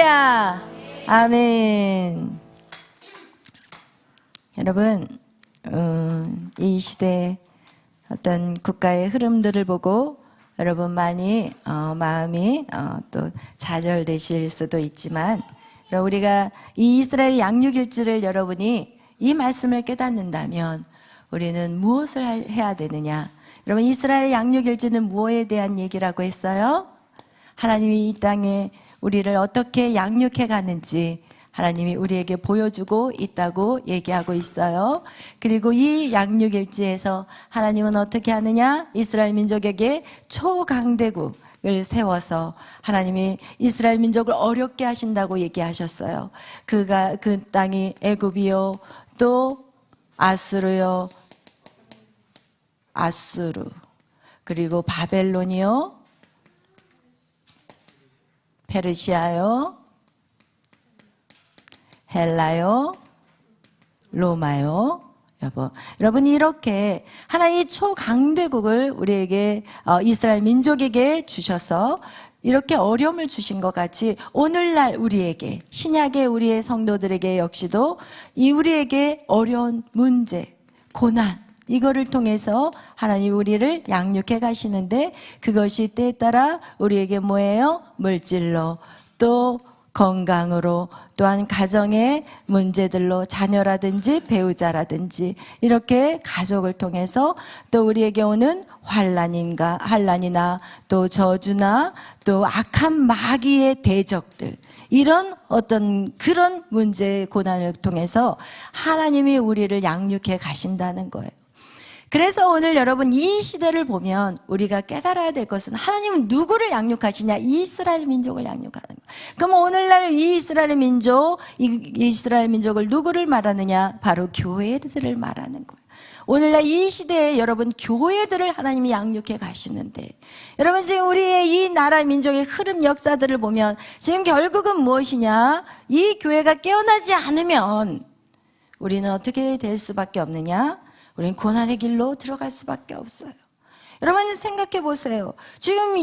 할렐루야. 아멘. 여러분, 이 시대 어떤 국가의 흐름들을 보고 여러분 많이 마음이 또 좌절되실 수도 있지만, 우리가 이 이스라엘 양육일지를 여러분이 이 말씀을 깨닫는다면 우리는 무엇을 해야 되느냐? 여러분, 이스라엘 양육일지는 무엇에 대한 얘기라고 했어요? 하나님이 이 땅에 우리를 어떻게 양육해 가는지 하나님이 우리에게 보여주고 있다고 얘기하고 있어요. 그리고 이 양육일지에서 하나님은 어떻게 하느냐? 이스라엘 민족에게 초강대국을 세워서 하나님이 이스라엘 민족을 어렵게 하신다고 얘기하셨어요. 그 땅이 애굽이요, 또 아수르요, 아수르, 그리고 바벨론이요, 페르시아요, 헬라요, 로마요. 여러분 이렇게 하나의 초강대국을 우리에게 이스라엘 민족에게 주셔서 이렇게 어려움을 주신 것 같이 오늘날 우리에게, 신약의 우리의 성도들에게 역시도 이 우리에게 어려운 문제, 고난, 이거를 통해서 하나님 우리를 양육해 가시는데, 그것이 때에 따라 우리에게 뭐예요? 물질로, 또 건강으로, 또한 가정의 문제들로, 자녀라든지 배우자라든지 이렇게 가족을 통해서, 또 우리에게 오는 환난이나 또 저주나 또 악한 마귀의 대적들, 이런 어떤 그런 문제, 고난을 통해서 하나님이 우리를 양육해 가신다는 거예요. 그래서 오늘 여러분 이 시대를 보면 우리가 깨달아야 될 것은, 하나님은 누구를 양육하시냐? 이스라엘 민족을 양육하는 거예요. 그럼 오늘날 이 이스라엘 민족을 누구를 말하느냐? 바로 교회들을 말하는 거예요. 오늘날 이 시대에 여러분 교회들을 하나님이 양육해 가시는데, 여러분 지금 우리의 이 나라 민족의 흐름 역사들을 보면 지금 결국은 무엇이냐? 이 교회가 깨어나지 않으면 우리는 어떻게 될 수밖에 없느냐? 우리는 고난의 길로 들어갈 수밖에 없어요. 여러분 생각해 보세요. 지금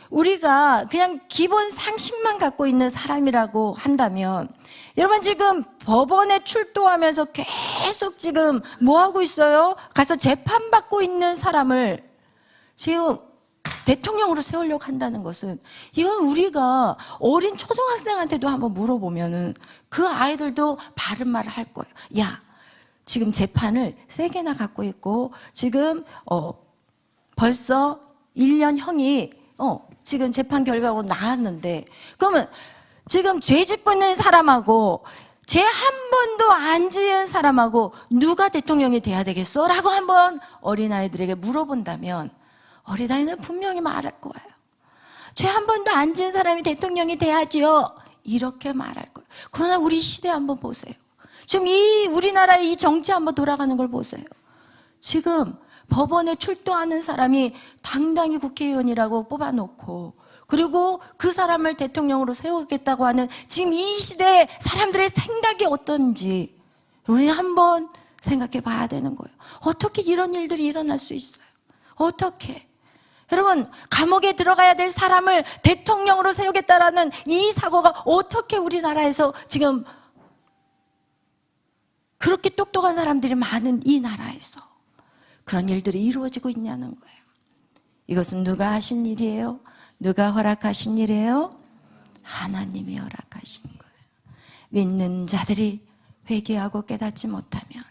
우리가 그냥 기본 상식만 갖고 있는 사람이라고 한다면, 여러분 지금 법원에 출두하면서 계속 지금 뭐 하고 있어요? 가서 재판받고 있는 사람을 지금 대통령으로 세우려고 한다는 것은, 이건 우리가 어린 초등학생한테도 한번 물어보면은 그 아이들도 바른 말을 할 거예요. 야, 지금 재판을 3개나 갖고 있고 지금 벌써 1년형이 지금 재판 결과로 나왔는데, 그러면 지금 죄 짓고 있는 사람하고 죄 한 번도 안 지은 사람하고 누가 대통령이 돼야 되겠어? 라고 한번 어린아이들에게 물어본다면 어린아이는 분명히 말할 거예요. 죄 한 번도 안 지은 사람이 대통령이 돼야죠, 이렇게 말할 거예요. 그러나 우리 시대 한번 보세요. 지금 이 우리나라의 이 정치 한번 돌아가는 걸 보세요. 지금 법원에 출두하는 사람이 당당히 국회의원이라고 뽑아놓고, 그리고 그 사람을 대통령으로 세우겠다고 하는 지금 이 시대의 사람들의 생각이 어떤지 우리는 한번 생각해 봐야 되는 거예요. 어떻게 이런 일들이 일어날 수 있어요? 어떻게? 여러분, 감옥에 들어가야 될 사람을 대통령으로 세우겠다라는 이 사고가 어떻게 우리나라에서 지금 그렇게 똑똑한 사람들이 많은 이 나라에서 그런 일들이 이루어지고 있냐는 거예요. 이것은 누가 하신 일이에요? 누가 허락하신 일이에요? 하나님이 허락하신 거예요. 믿는 자들이 회개하고 깨닫지 못하면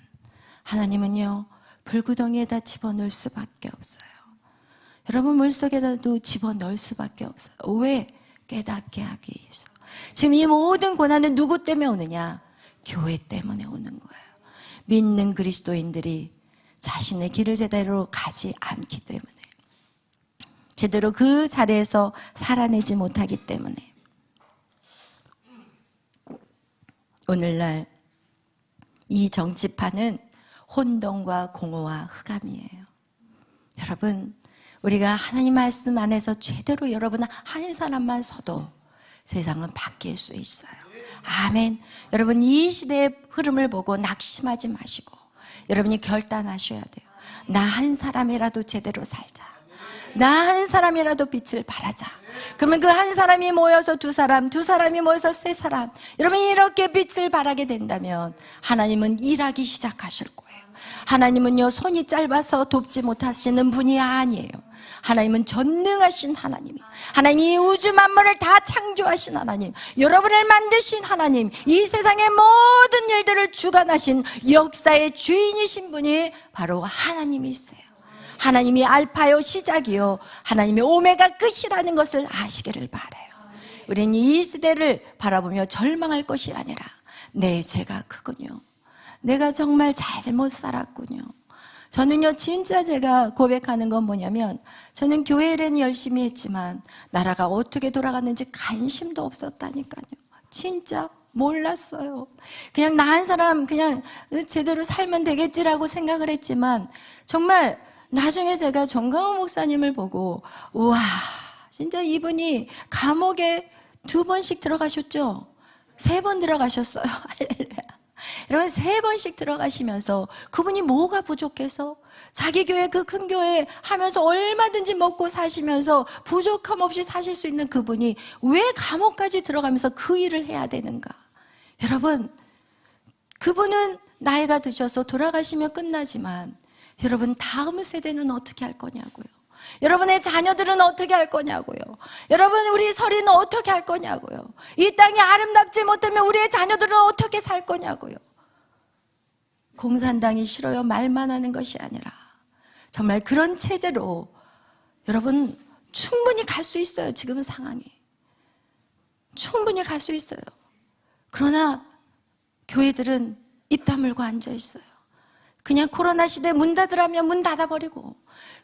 하나님은요, 불구덩이에다 집어넣을 수밖에 없어요. 여러분 물속에다도 집어넣을 수밖에 없어요. 왜? 깨닫게 하기 위해서. 지금 이 모든 고난은 누구 때문에 오느냐? 교회 때문에 오는 거예요. 믿는 그리스도인들이 자신의 길을 제대로 가지 않기 때문에, 제대로 그 자리에서 살아내지 못하기 때문에, 오늘날 이 정치판은 혼돈과 공허와 흑암이에요. 여러분, 우리가 하나님 말씀 안에서 제대로 여러분 한 사람만 서도 세상은 바뀔 수 있어요. 아멘. 여러분 이 시대의 흐름을 보고 낙심하지 마시고 여러분이 결단하셔야 돼요. 나 한 사람이라도 제대로 살자. 나 한 사람이라도 빛을 발하자. 그러면 그 한 사람이 모여서 두 사람, 두 사람이 모여서 세 사람, 여러분 이렇게 빛을 발하게 된다면 하나님은 일하기 시작하실 거예요. 하나님은요, 손이 짧아서 돕지 못하시는 분이 아니에요. 하나님은 전능하신 하나님이에요. 하나님이 우주 만물을 다 창조하신 하나님, 여러분을 만드신 하나님, 이 세상의 모든 일들을 주관하신 역사의 주인이신 분이 바로 하나님이세요. 하나님이 알파요 시작이요, 하나님이 오메가 끝이라는 것을 아시기를 바라요. 우리는 이 시대를 바라보며 절망할 것이 아니라 네, 제가 크군요, 내가 정말 잘못 살았군요. 저는요, 진짜 제가 고백하는 건 뭐냐면, 저는 교회 일은 열심히 했지만 나라가 어떻게 돌아갔는지 관심도 없었다니까요. 진짜 몰랐어요. 그냥 나 한 사람 그냥 제대로 살면 되겠지라고 생각을 했지만, 정말 나중에 제가 정강호 목사님을 보고, 우와, 진짜 이분이 감옥에 2번씩 들어가셨죠? 3번 들어가셨어요. 할렐루야. 여러분, 3번씩 들어가시면서 그분이 뭐가 부족해서 자기 교회, 그 큰 교회 하면서 얼마든지 먹고 사시면서 부족함 없이 사실 수 있는 그분이 왜 감옥까지 들어가면서 그 일을 해야 되는가? 여러분, 그분은 나이가 드셔서 돌아가시면 끝나지만 여러분, 다음 세대는 어떻게 할 거냐고요. 여러분의 자녀들은 어떻게 할 거냐고요. 여러분, 우리 서리는 어떻게 할 거냐고요. 이 땅이 아름답지 못하면 우리의 자녀들은 어떻게 살 거냐고요. 공산당이 싫어요 말만 하는 것이 아니라 정말 그런 체제로 여러분 충분히 갈 수 있어요. 지금 상황이 충분히 갈 수 있어요. 그러나 교회들은 입 다물고 앉아 있어요. 그냥 코로나 시대에 문 닫으라면 문 닫아버리고,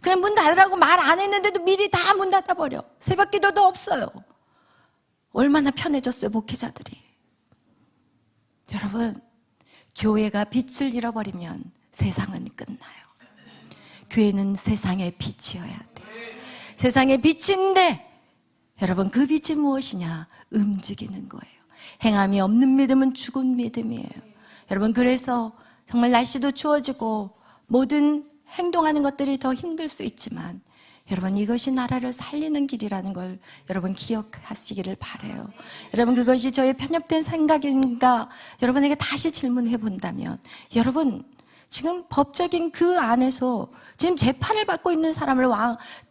그냥 문 닫으라고 말 안 했는데도 미리 다 문 닫아버려. 새벽 기도도 없어요. 얼마나 편해졌어요, 목회자들이. 여러분, 교회가 빛을 잃어버리면 세상은 끝나요. 교회는 세상의 빛이어야 돼요. 세상의 빛인데 여러분, 그 빛이 무엇이냐? 움직이는 거예요. 행함이 없는 믿음은 죽은 믿음이에요. 여러분, 그래서 정말 날씨도 추워지고 모든 행동하는 것들이 더 힘들 수 있지만 여러분, 이것이 나라를 살리는 길이라는 걸 여러분 기억하시기를 바라요. 여러분, 그것이 저의 편협된 생각인가 여러분에게 다시 질문해 본다면, 여러분 지금 법적인 그 안에서 지금 재판을 받고 있는 사람을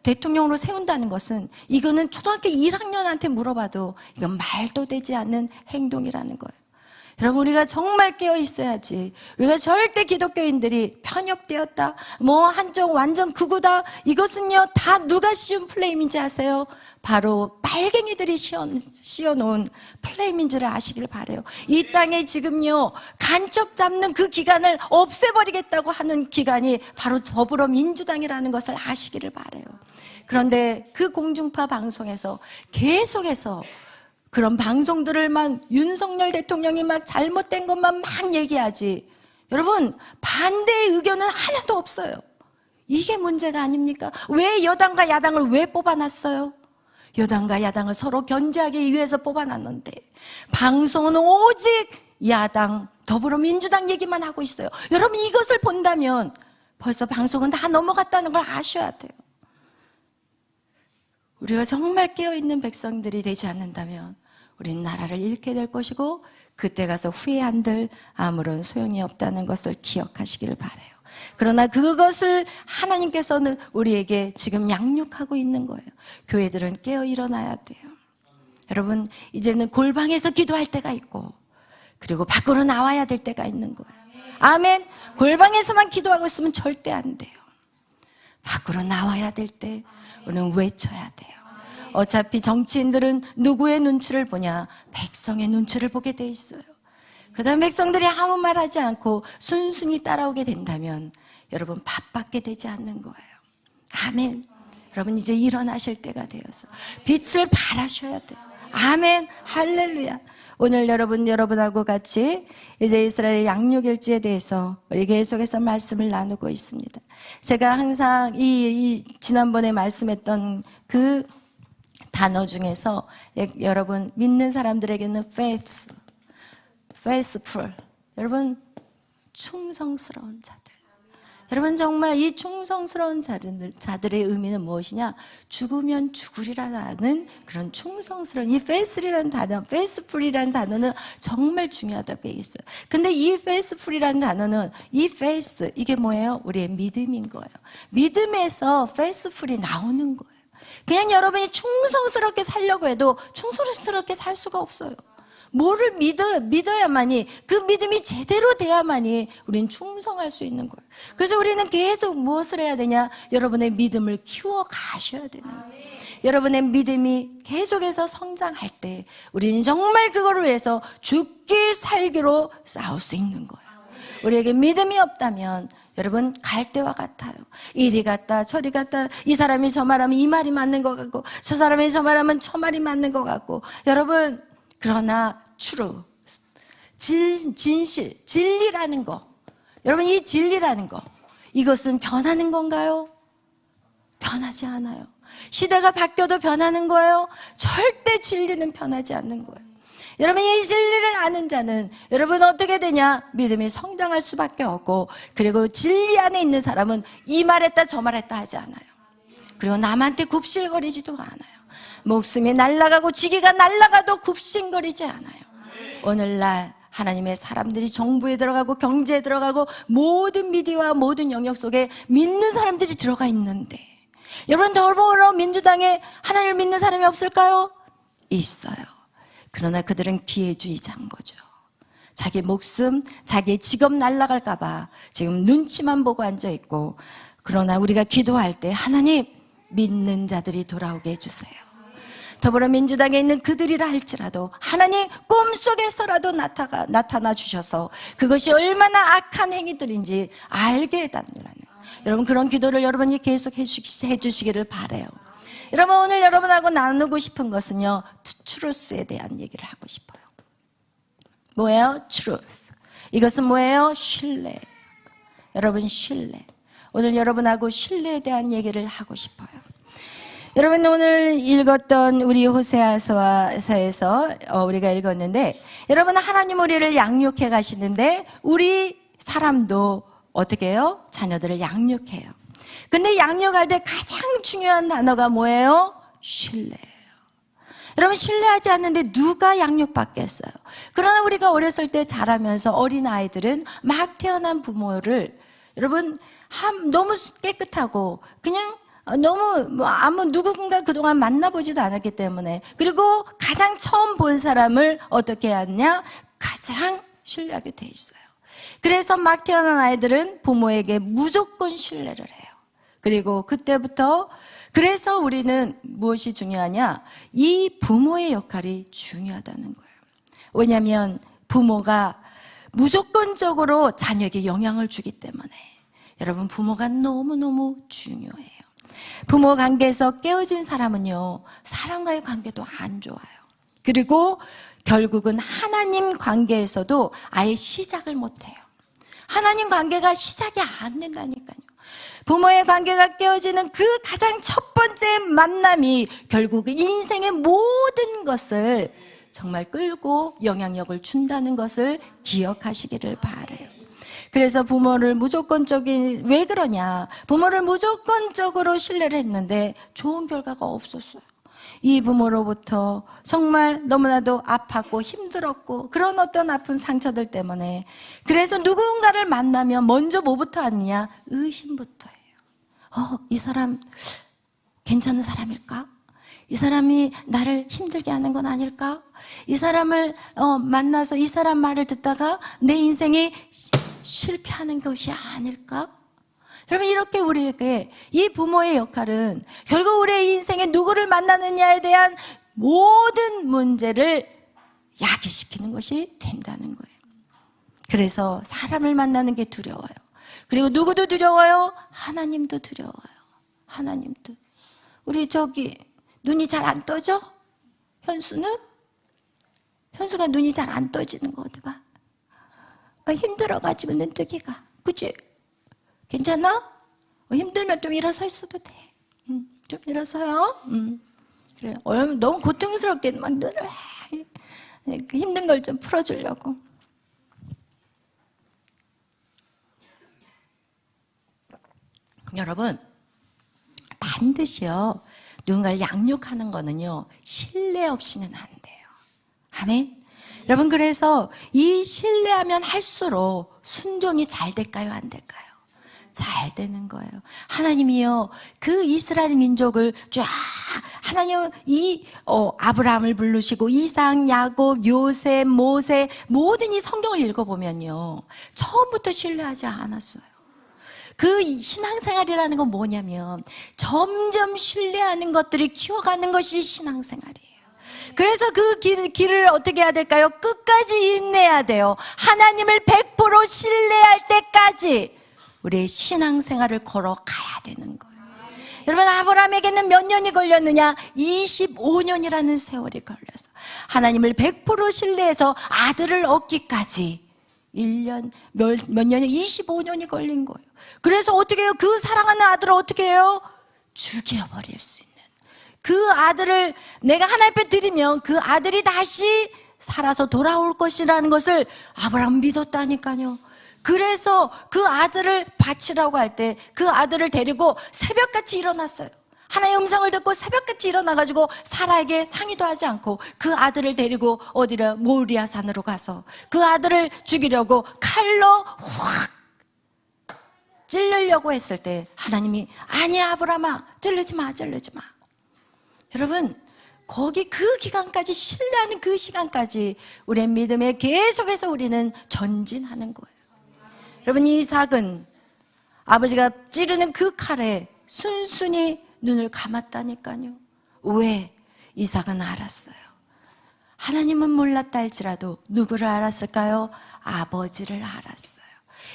대통령으로 세운다는 것은, 이거는 초등학교 1학년한테 물어봐도 이건 말도 되지 않는 행동이라는 거예요. 여러분, 우리가 정말 깨어 있어야지. 우리가 절대 기독교인들이 편협되었다, 뭐 한쪽 완전 극우다, 이것은요 다 누가 씌운 플레임인지 아세요? 바로 빨갱이들이 씌워놓은 플레임인 줄 아시길 바라요. 이 땅에 지금요 간첩 잡는 그 기관을 없애버리겠다고 하는 기관이 바로 더불어민주당이라는 것을 아시기를 바라요. 그런데 그 공중파 방송에서 계속해서 그런 방송들을 막 윤석열 대통령이 막 잘못된 것만 막 얘기하지, 여러분 반대의 의견은 하나도 없어요. 이게 문제가 아닙니까? 왜 여당과 야당을 왜 뽑아놨어요? 여당과 야당을 서로 견제하기 위해서 뽑아놨는데 방송은 오직 야당, 더불어민주당 얘기만 하고 있어요. 여러분, 이것을 본다면 벌써 방송은 다 넘어갔다는 걸 아셔야 돼요. 우리가 정말 깨어있는 백성들이 되지 않는다면 우린 나라를 잃게 될 것이고, 그때 가서 후회한들 아무런 소용이 없다는 것을 기억하시길 바라요. 그러나 그것을 하나님께서는 우리에게 지금 양육하고 있는 거예요. 교회들은 깨어 일어나야 돼요. 여러분, 이제는 골방에서 기도할 때가 있고, 그리고 밖으로 나와야 될 때가 있는 거예요. 아멘. 골방에서만 기도하고 있으면 절대 안 돼요. 밖으로 나와야 될 때 우리는 외쳐야 돼요. 어차피 정치인들은 누구의 눈치를 보냐? 백성의 눈치를 보게 돼 있어요. 그 다음 백성들이 아무 말 하지 않고 순순히 따라오게 된다면 여러분 밥받게 되지 않는 거예요. 아멘. 여러분, 이제 일어나실 때가 되어서 빛을 발하셔야 돼요. 아멘. 할렐루야. 오늘 여러분하고 같이 이제 이스라엘의 양육일지에 대해서 우리 계속해서 말씀을 나누고 있습니다. 제가 항상 지난번에 말씀했던 그 단어 중에서 여러분, 믿는 사람들에게는 faithful, 여러분 충성스러운 자들, 여러분 정말 이 충성스러운 자들의 의미는 무엇이냐? 죽으면 죽으리라는 그런 충성스러운 이 faithful이라는 단어, faithful이라는 단어는 정말 중요하다고 얘기했어요. 근데 이 faithful이라는 단어는 이 faith 이게 뭐예요? 우리의 믿음인 거예요. 믿음에서 faithful이 나오는 거예요. 그냥 여러분이 충성스럽게 살려고 해도 충성스럽게 살 수가 없어요. 뭐를 믿어야만이, 그 믿음이 제대로 돼야만이 우리는 충성할 수 있는 거예요. 그래서 우리는 계속 무엇을 해야 되냐? 여러분의 믿음을 키워 가셔야 되는 거예요. 여러분의 믿음이 계속해서 성장할 때 우리는 정말 그거를 위해서 죽기 살기로 싸울 수 있는 거예요. 우리에게 믿음이 없다면 여러분 갈대와 같아요. 이리 갔다 저리 갔다, 이 사람이 저 말하면 이 말이 맞는 것 같고 저 사람이 저 말하면 저 말이 맞는 것 같고, 여러분 그러나 true, 진실, 진리라는 거, 여러분 이 진리라는 거, 이것은 변하는 건가요? 변하지 않아요. 시대가 바뀌어도 변하는 거예요? 절대 진리는 변하지 않는 거예요. 여러분 이 진리를 아는 자는 여러분 어떻게 되냐? 믿음이 성장할 수밖에 없고, 그리고 진리 안에 있는 사람은 이 말했다 저 말했다 하지 않아요. 그리고 남한테 굽실거리지도 않아요. 목숨이 날아가고 지기가 날아가도 굽신거리지 않아요. 오늘날 하나님의 사람들이 정부에 들어가고 경제에 들어가고 모든 미디어와 모든 영역 속에 믿는 사람들이 들어가 있는데, 여러분 더불어 민주당에 하나님을 믿는 사람이 없을까요? 있어요. 그러나 그들은 기회주의자인 거죠. 자기 목숨, 자기 직업 날아갈까 봐 지금 눈치만 보고 앉아있고, 그러나 우리가 기도할 때 하나님 믿는 자들이 돌아오게 해주세요. 더불어민주당에 있는 그들이라 할지라도 하나님 꿈속에서라도 나타나 주셔서 그것이 얼마나 악한 행위들인지 알게 해달라는, 여러분 그런 기도를 여러분이 계속 해주시기를 바라요. 여러분 오늘 여러분하고 나누고 싶은 것은요, truth에 대한 얘기를 하고 싶어요. 뭐예요? truth. 이것은 뭐예요? 신뢰. 여러분 신뢰. 오늘 여러분하고 신뢰에 대한 얘기를 하고 싶어요. 여러분 오늘 읽었던 우리 호세아서에서 우리가 읽었는데, 여러분 하나님 우리를 양육해 가시는데 우리 사람도 어떻게 해요? 자녀들을 양육해요. 근데 양육할 때 가장 중요한 단어가 뭐예요? 신뢰예요. 여러분 신뢰하지 않는데 누가 양육받겠어요? 그러나 우리가 어렸을 때 자라면서 어린 아이들은 막 태어난 부모를 여러분 너무 깨끗하고 그냥 너무 아무 누군가 그동안 만나보지도 않았기 때문에, 그리고 가장 처음 본 사람을 어떻게 하냐? 가장 신뢰하게 돼 있어요. 그래서 막 태어난 아이들은 부모에게 무조건 신뢰를 해요. 그리고 그때부터, 그래서 우리는 무엇이 중요하냐? 이 부모의 역할이 중요하다는 거예요. 왜냐하면 부모가 무조건적으로 자녀에게 영향을 주기 때문에 여러분 부모가 너무너무 중요해요. 부모 관계에서 깨어진 사람은요, 사람과의 관계도 안 좋아요. 그리고 결국은 하나님 관계에서도 아예 시작을 못해요. 하나님 관계가 시작이 안 된다니까요. 부모의 관계가 깨어지는 그 가장 첫 번째 만남이 결국 인생의 모든 것을 정말 끌고 영향력을 준다는 것을 기억하시기를 바라요. 그래서 부모를 무조건적인, 왜 그러냐? 부모를 무조건적으로 신뢰를 했는데 좋은 결과가 없었어요. 이 부모로부터 정말 너무나도 아팠고 힘들었고 그런 어떤 아픈 상처들 때문에, 그래서 누군가를 만나면 먼저 뭐부터 하느냐? 의심부터 해요. 이 사람 괜찮은 사람일까? 이 사람이 나를 힘들게 하는 건 아닐까? 이 사람을 만나서 이 사람 말을 듣다가 내 인생이 실패하는 것이 아닐까? 여러분 이렇게 우리에게 이 부모의 역할은 결국 우리의 인생에 누구를 만나느냐에 대한 모든 문제를 야기시키는 것이 된다는 거예요. 그래서 사람을 만나는 게 두려워요. 그리고 누구도 두려워요? 하나님도 두려워요. 하나님도. 우리 저기 눈이 잘 안 떠져? 현수는? 현수가 눈이 잘 안 떠지는 거 어디 봐. 힘들어가지고 눈뜨기가. 그치? 괜찮아? 힘들면 좀 일어서 있어도 돼. 좀 일어서요. 그래. 너무 고통스럽게 막 눈을 힘든 걸 좀 풀어주려고. 여러분, 반드시요, 누군가를 양육하는 거는요, 신뢰 없이는 안 돼요. 아멘? 여러분, 그래서 이 신뢰하면 할수록 순종이 잘 될까요? 안 될까요? 잘 되는 거예요. 하나님이요, 그 이스라엘 민족을 쫙, 하나님 아브라함을 부르시고 이삭, 야곱, 요셉, 모세, 모든 이 성경을 읽어보면요, 처음부터 신뢰하지 않았어요. 그 신앙생활이라는 건 뭐냐면 점점 신뢰하는 것들이 키워가는 것이 신앙생활이에요. 그래서 그 길을 어떻게 해야 될까요? 끝까지 인내해야 돼요. 하나님을 100% 신뢰할 때까지 우리의 신앙생활을 걸어가야 되는 거예요. 여러분, 아브라함에게는 몇 년이 걸렸느냐? 25년이라는 세월이 걸려서 하나님을 100% 신뢰해서 아들을 얻기까지 1년, 몇 년이 25년이 걸린 거예요. 그래서 어떻게 해요? 그 사랑하는 아들을 어떻게 해요? 죽여버릴 수 있는, 그 아들을 내가 하나님 앞에 드리면 그 아들이 다시 살아서 돌아올 것이라는 것을 아브라함 믿었다니까요. 그래서 그 아들을 바치라고 할 때 그 아들을 데리고 새벽같이 일어났어요. 하나의 음성을 듣고 새벽같이 일어나가지고 사라에게 상의도 하지 않고 그 아들을 데리고 어디를 모리아 산으로 가서 그 아들을 죽이려고 칼로 확 찌르려고 했을 때 하나님이 아니야, 아브라함아, 찌르지 마. 여러분, 거기 그 기간까지, 신뢰하는 그 시간까지 우리의 믿음에 계속해서 우리는 전진하는 거예요. 여러분, 이삭은 아버지가 찌르는 그 칼에 순순히 눈을 감았다니까요. 왜? 이삭은 알았어요. 하나님은 몰랐다 할지라도 누구를 알았을까요? 아버지를 알았어요.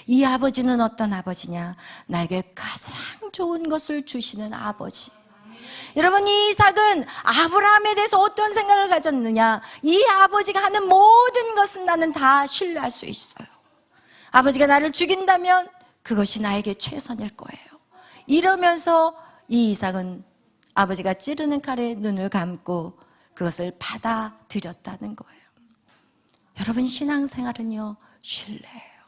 이 아버지는 어떤 아버지냐? 나에게 가장 좋은 것을 주시는 아버지. 여러분, 이 이삭은 아브라함에 대해서 어떤 생각을 가졌느냐? 이 아버지가 하는 모든 것은 나는 다 신뢰할 수 있어요. 아버지가 나를 죽인다면 그것이 나에게 최선일 거예요. 이러면서 이 이삭은 아버지가 찌르는 칼에 눈을 감고 그것을 받아들였다는 거예요. 여러분, 신앙생활은요, 신뢰예요.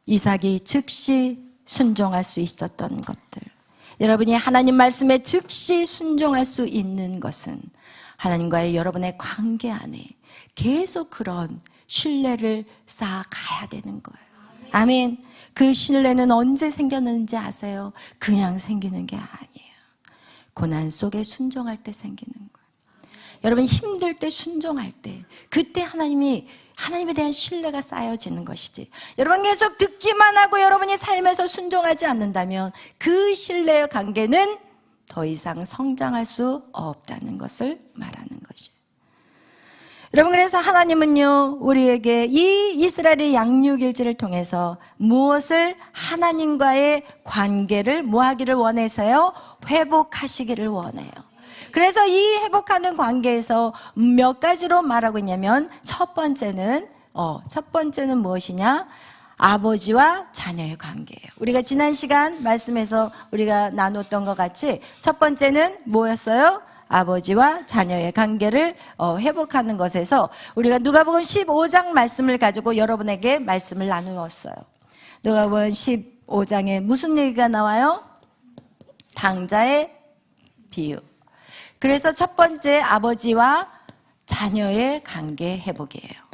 이삭이 즉시 순종할 수 있었던 것들, 여러분이 하나님 말씀에 즉시 순종할 수 있는 것은 하나님과의 여러분의 관계 안에 계속 그런 신뢰를 쌓아가야 되는 거예요. 아멘. 그 신뢰는 언제 생겼는지 아세요? 그냥 생기는 게 아니에요. 고난 속에 순종할 때 생기는 거예요. 여러분, 힘들 때 순종할 때, 그때 하나님에 대한 신뢰가 쌓여지는 것이지, 여러분 계속 듣기만 하고 여러분이 삶에서 순종하지 않는다면 그 신뢰의 관계는 더 이상 성장할 수 없다는 것을 말하는 것이에요. 여러분, 그래서 하나님은요, 우리에게 이 이스라엘의 양육일지를 통해서 무엇을, 하나님과의 관계를 뭐 하기를 원해서요? 회복하시기를 원해요. 그래서 이 회복하는 관계에서 몇 가지로 말하고 있냐면, 첫 번째는 무엇이냐? 아버지와 자녀의 관계예요. 우리가 지난 시간 말씀에서 우리가 나눴던 것 같이 첫 번째는 뭐였어요? 아버지와 자녀의 관계를 회복하는 것에서 우리가 누가복음 15장 말씀을 가지고 여러분에게 말씀을 나누었어요. 누가복음 15장에 무슨 얘기가 나와요? 당자의 비유. 그래서 첫 번째, 아버지와 자녀의 관계 회복이에요.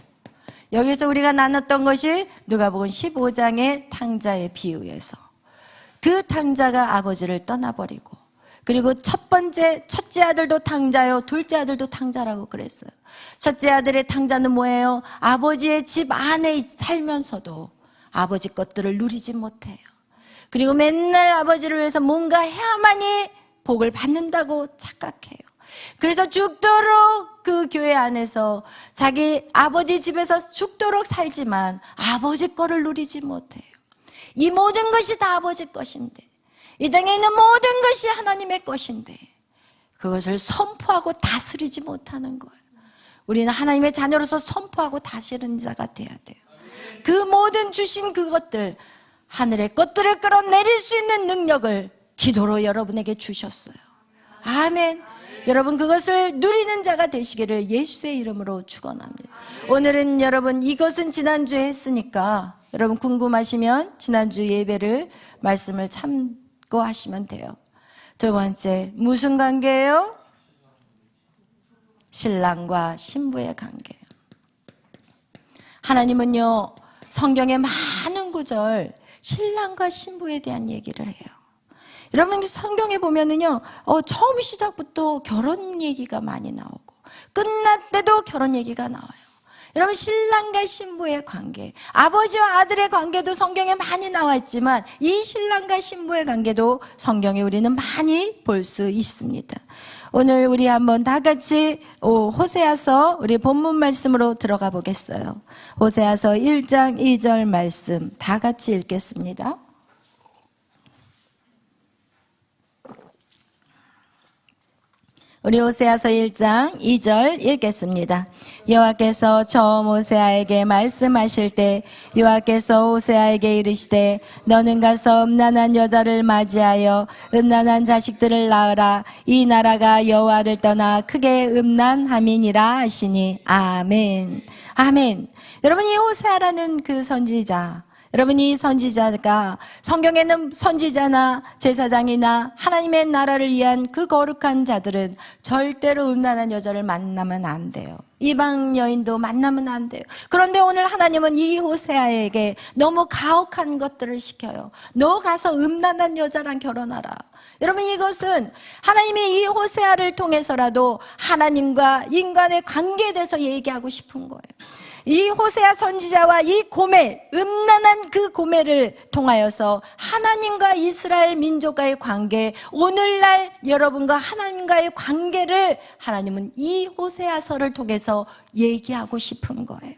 여기서 우리가 나눴던 것이 누가복음 15장의 탕자의 비유에서 그 탕자가 아버지를 떠나버리고, 그리고 첫째 아들도 탕자요, 둘째 아들도 탕자라고 그랬어요. 첫째 아들의 탕자는 뭐예요? 아버지의 집 안에 살면서도 아버지 것들을 누리지 못해요. 그리고 맨날 아버지를 위해서 뭔가 해야만이 복을 받는다고 착각해요. 그래서 죽도록 그 교회 안에서 자기 아버지 집에서 죽도록 살지만 아버지 거를 누리지 못해요. 이 모든 것이 다 아버지 것인데, 이 땅에 있는 모든 것이 하나님의 것인데 그것을 선포하고 다스리지 못하는 거예요. 우리는 하나님의 자녀로서 선포하고 다스리는 자가 돼야 돼요. 그 모든 주신 그것들, 하늘의 것들을 끌어내릴 수 있는 능력을 기도로 여러분에게 주셨어요. 아멘. 여러분, 그것을 누리는 자가 되시기를 예수의 이름으로 축원합니다. 오늘은 여러분, 이것은 지난주에 했으니까 여러분 궁금하시면 지난주 예배를 말씀을 참고하시면 돼요. 두 번째, 무슨 관계예요? 신랑과 신부의 관계예요. 하나님은요, 성경의 많은 구절 신랑과 신부에 대한 얘기를 해요. 여러분 성경에 보면은요, 처음 시작부터 결혼 얘기가 많이 나오고 끝날 때도 결혼 얘기가 나와요. 여러분 신랑과 신부의 관계, 아버지와 아들의 관계도 성경에 많이 나와 있지만 이 신랑과 신부의 관계도 성경에 우리는 많이 볼 수 있습니다. 오늘 우리 한번 다 같이 호세아서 우리 본문 말씀으로 들어가 보겠어요. 호세아서 1장 2절 말씀 다 같이 읽겠습니다. 우리 호세아서 1장 2절 읽겠습니다. 여호와께서 처음 호세아에게 말씀하실 때 여호와께서 호세아에게 이르시되 너는 가서 음란한 여자를 맞이하여 음란한 자식들을 낳으라. 이 나라가 여호와를 떠나 크게 음란함이니라 하시니. 아멘. 아멘. 여러분 이 호세아라는 그 선지자, 여러분 이 선지자가 성경에는 선지자나 제사장이나 하나님의 나라를 위한 그 거룩한 자들은 절대로 음란한 여자를 만나면 안 돼요. 이방 여인도 만나면 안 돼요. 그런데 오늘 하나님은 이 호세아에게 너무 가혹한 것들을 시켜요. 너 가서 음란한 여자랑 결혼하라. 여러분 이것은 하나님이 이 호세아를 통해서라도 하나님과 인간의 관계에 대해서 얘기하고 싶은 거예요. 이 호세아 선지자와 이 고멜, 음란한 그 고멜을 통하여서 하나님과 이스라엘 민족과의 관계, 오늘날 여러분과 하나님과의 관계를 하나님은 이 호세아서를 통해서 얘기하고 싶은 거예요.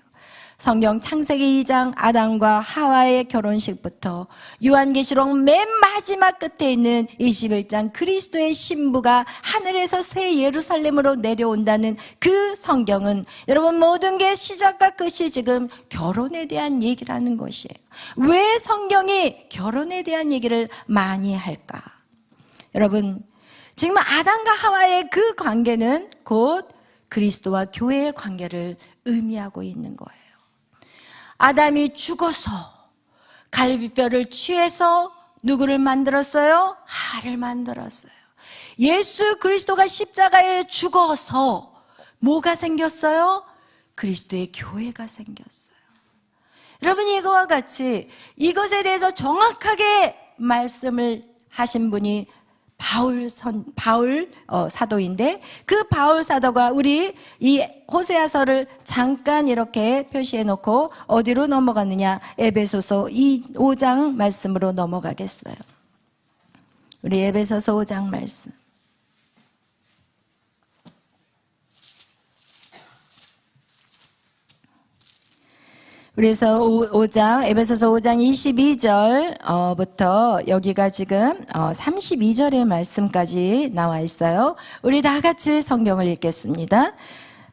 성경 창세기 2장 아담과 하와의 결혼식부터 요한계시록 맨 마지막 끝에 있는 21장 그리스도의 신부가 하늘에서 새 예루살렘으로 내려온다는 그 성경은 여러분 모든 게 시작과 끝이 지금 결혼에 대한 얘기라는 것이에요. 왜 성경이 결혼에 대한 얘기를 많이 할까? 여러분 지금 아담과 하와의 그 관계는 곧 그리스도와 교회의 관계를 의미하고 있는 거예요. 아담이 죽어서 갈비뼈를 취해서 누구를 만들었어요? 하를 만들었어요. 예수 그리스도가 십자가에 죽어서 뭐가 생겼어요? 그리스도의 교회가 생겼어요. 여러분 이거와 같이 이것에 대해서 정확하게 말씀을 하신 분이 바울 사도인데 그 바울 사도가 우리 이 호세아서를 잠깐 이렇게 표시해 놓고 어디로 넘어갔느냐? 에베소서 5장 말씀으로 넘어가겠어요. 우리 에베소서 5장 말씀. 그래서 에베소서 5장 22절부터 여기가 지금 32절의 말씀까지 나와 있어요. 우리 다 같이 성경을 읽겠습니다.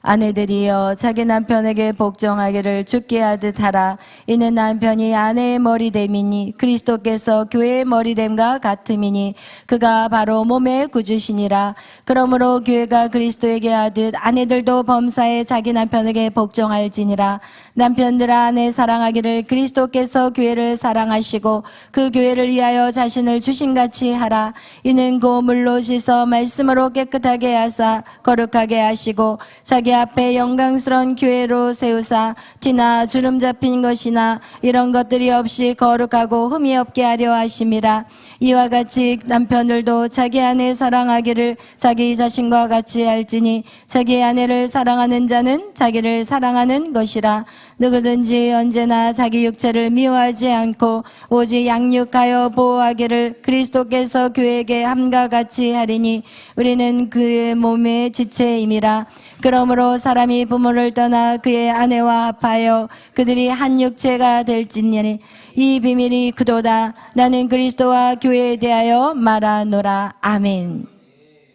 아내들이여 자기 남편에게 복종하기를 주께 하듯 하라. 이는 남편이 아내의 머리됨이니 그리스도께서 교회의 머리됨과 같음이니 그가 바로 몸의 구주시니라. 그러므로 교회가 그리스도에게 하듯 아내들도 범사에 자기 남편에게 복종할지니라. 남편들아 아내 사랑하기를 그리스도께서 교회를 사랑하시고 그 교회를 위하여 자신을 주신같이 하라. 이는 고물로 씻어 말씀으로 깨끗하게 하사 거룩하게 하시고 자기 앞에 영광스러운 교회로 세우사 티나 주름 잡힌 것이나 이런 것들이 없이 거룩하고 흠이 없게 하려 하심이라. 이와 같이 남편들도 자기 아내 사랑하기를 자기 자신과 같이 할지니 자기 아내를 사랑하는 자는 자기를 사랑하는 것이라. 누구든지 언제나 자기 육체를 미워하지 않고 오직 양육하여 보호하기를 그리스도께서 교회에게 함과 같이 하리니 우리는 그의 몸의 지체임이라. 그러므로 사람이 부모를 떠나 그의 아내와 합하여 그들이 한 육체가 될지니 이 비밀이 그도다. 나는 그리스도와 교회에 대하여 말하노라. 아멘.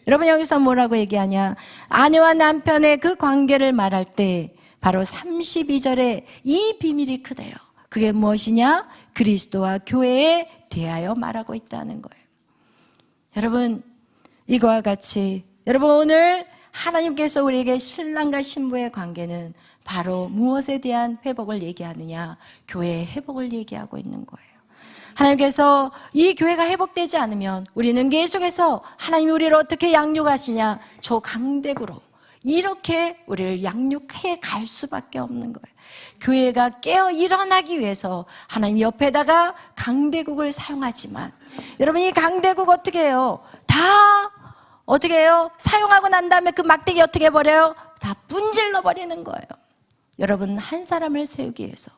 여러분 여기서 뭐라고 얘기하냐? 아내와 남편의 그 관계를 말할 때 바로 32절에 이 비밀이 크대요. 그게 무엇이냐? 그리스도와 교회에 대하여 말하고 있다는 거예요. 여러분 이거와 같이 여러분 오늘 하나님께서 우리에게 신랑과 신부의 관계는 바로 무엇에 대한 회복을 얘기하느냐? 교회의 회복을 얘기하고 있는 거예요. 하나님께서 이 교회가 회복되지 않으면 우리는 계속해서 하나님이 우리를 어떻게 양육하시냐? 조강대구로 이렇게 우리를 양육해 갈 수밖에 없는 거예요. 교회가 깨어 일어나기 위해서 하나님 옆에다가 강대국을 사용하지만, 여러분 이 강대국 어떻게 해요? 다 어떻게 해요? 사용하고 난 다음에 그 막대기 어떻게 해버려요? 다 분질러 버리는 거예요. 여러분, 한 사람을 세우기 위해서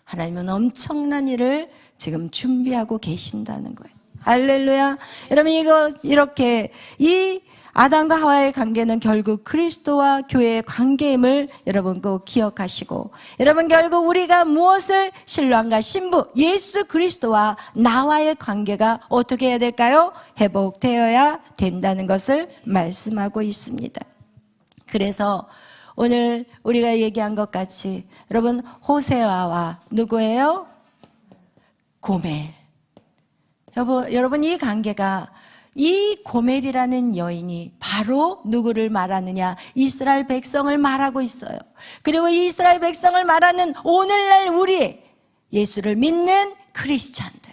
하나님은 엄청난 일을 지금 준비하고 계신다는 거예요. 할렐루야. 여러분, 이렇게 이 아담과 하와의 관계는 결국 그리스도와 교회의 관계임을 여러분 꼭 기억하시고, 여러분 결국 우리가 무엇을, 신랑과 신부 예수 그리스도와 나와의 관계가 어떻게 해야 될까요? 회복되어야 된다는 것을 말씀하고 있습니다. 그래서 오늘 우리가 얘기한 것 같이 여러분, 호세아와 누구예요? 고멜. 여러분 이 관계가, 이 고멜이라는 여인이 바로 누구를 말하느냐? 이스라엘 백성을 말하고 있어요. 그리고 이 이스라엘 백성을 말하는 오늘날 우리 예수를 믿는 크리스찬들,